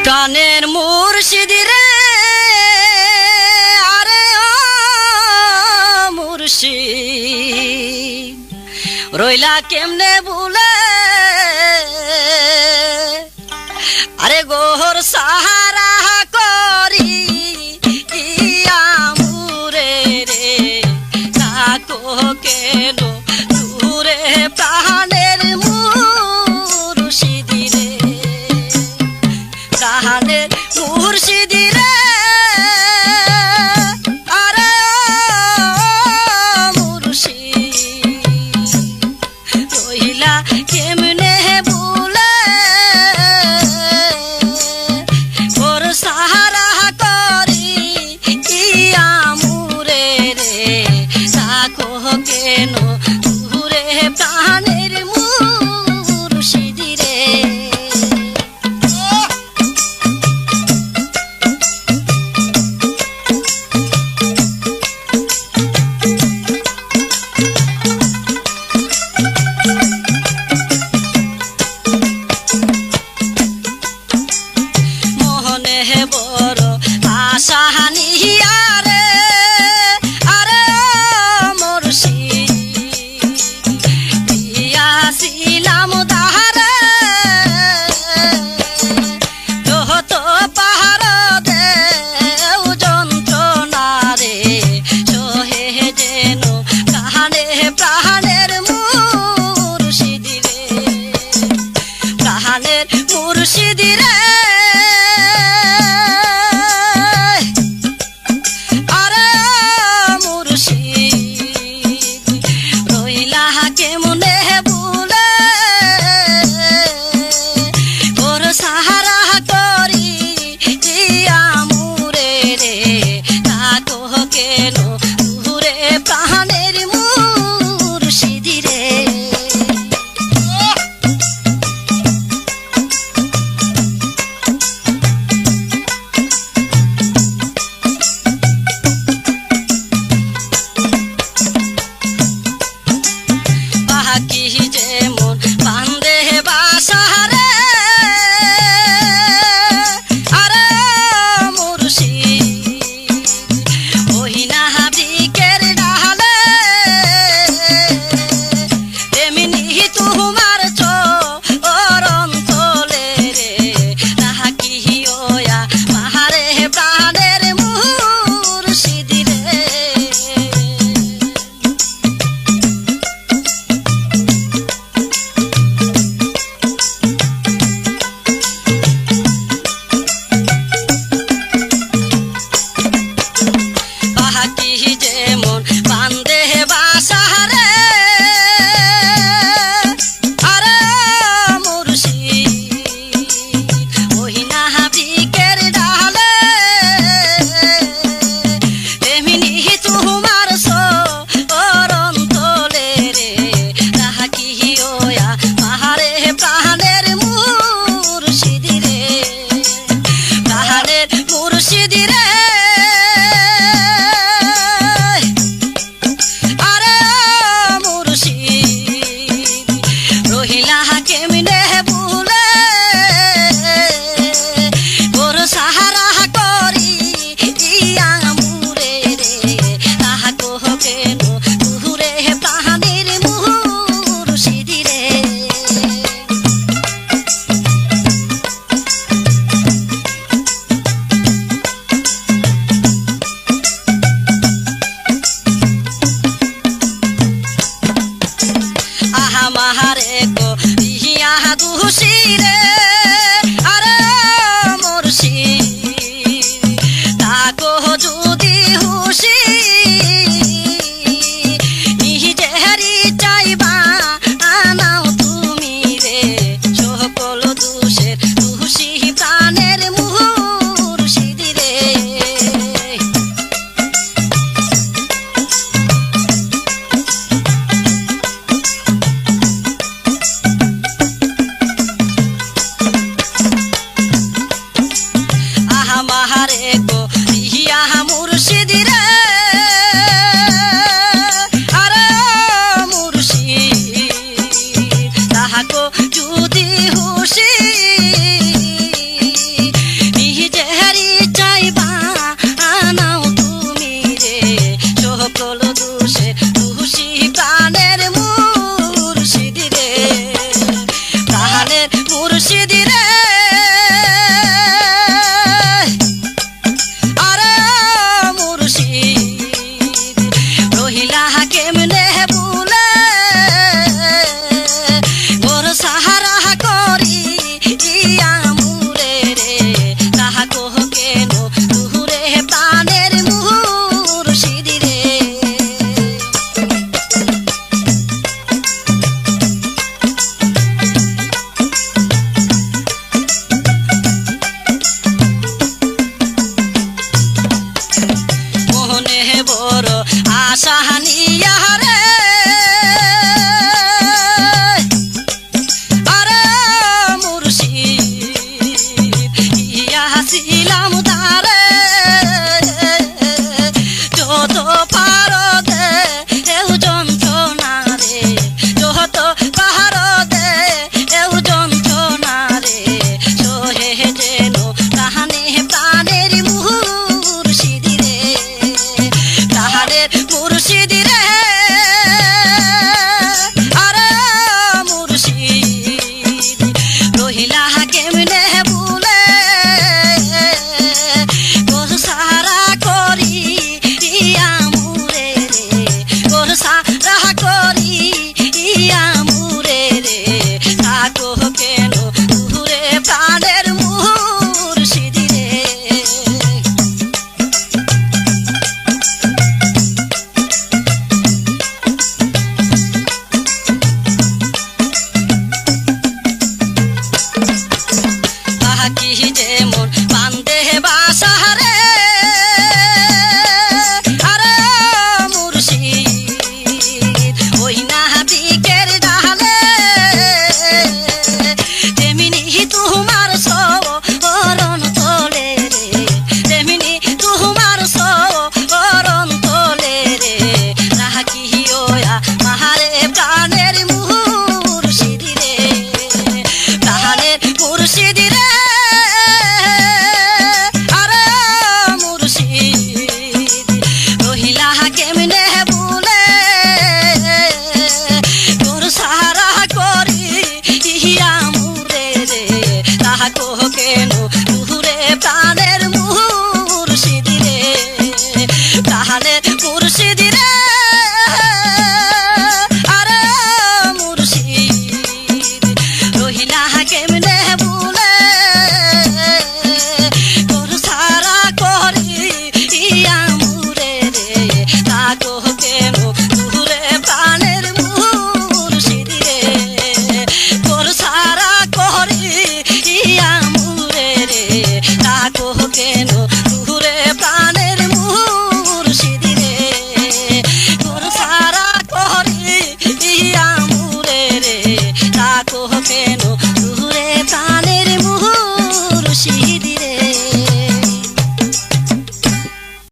প্রাণের মুর্শিদি রে, আরে ও মুর্শিদ, রইলা কেমনে ভুলে, আরে গোহর সাহারা করি আমুরে রে, তাকো কেন দূরে প্রাণের মুর্শিদি রে, প্রাণের মুর্শিদি রে, আরে ও মুর্শিদ, রইলা কেমনে ভুলে, ওর সাহারা করি আমুরে রে, তাকো কেন দূরে প্রাণের মুর্শিদি রে। মোহনে বড় আশা হানিয়া রে, আরে মুর্শিদ, দিয়াছিলাম দাহারে, যত পাহাড় দেও যন্ত্রণা রে, সহে যেন প্রাণে প্রাণের মুর্শিদি রে, প্রাণের মুর্শিদি রে, আরে মুর্শিদ, রইলা কেমনে ভুলে, ওর সাহারা করি আমুরে রে, তাকো কেন দূরে প্রাণের মুর্শিদি রে। রাখি যেমন বান্দে বাসা রে আরে মুর্শিদ ওই না দিকের ডালে তেমনি তোমার সরণ তোলে রে তেমনি তোমার সরণ তোলে রে রাখি ওয়া মাহারে প্রাণের মুর্শিদ রে প্রাণের মুর্শিদ রে আরে মুর্শিদ রহিলা কেমনে ভুলে তোর সারা করি ইয়া মুরে রে তাহাকো কেন তুরে প্রাণের মুর্শিদ রে প্রাণের মুর্শিদ রে আরে মুর্শিদ রহিলা কেমনে ভুলে তোর সারা করি ইয়া মুরে রে তাহাকো কেন তুরে প্রাণের মুর্শিদ রে তোর সারা করি ইয়া মুরে রে তাহাকো কেন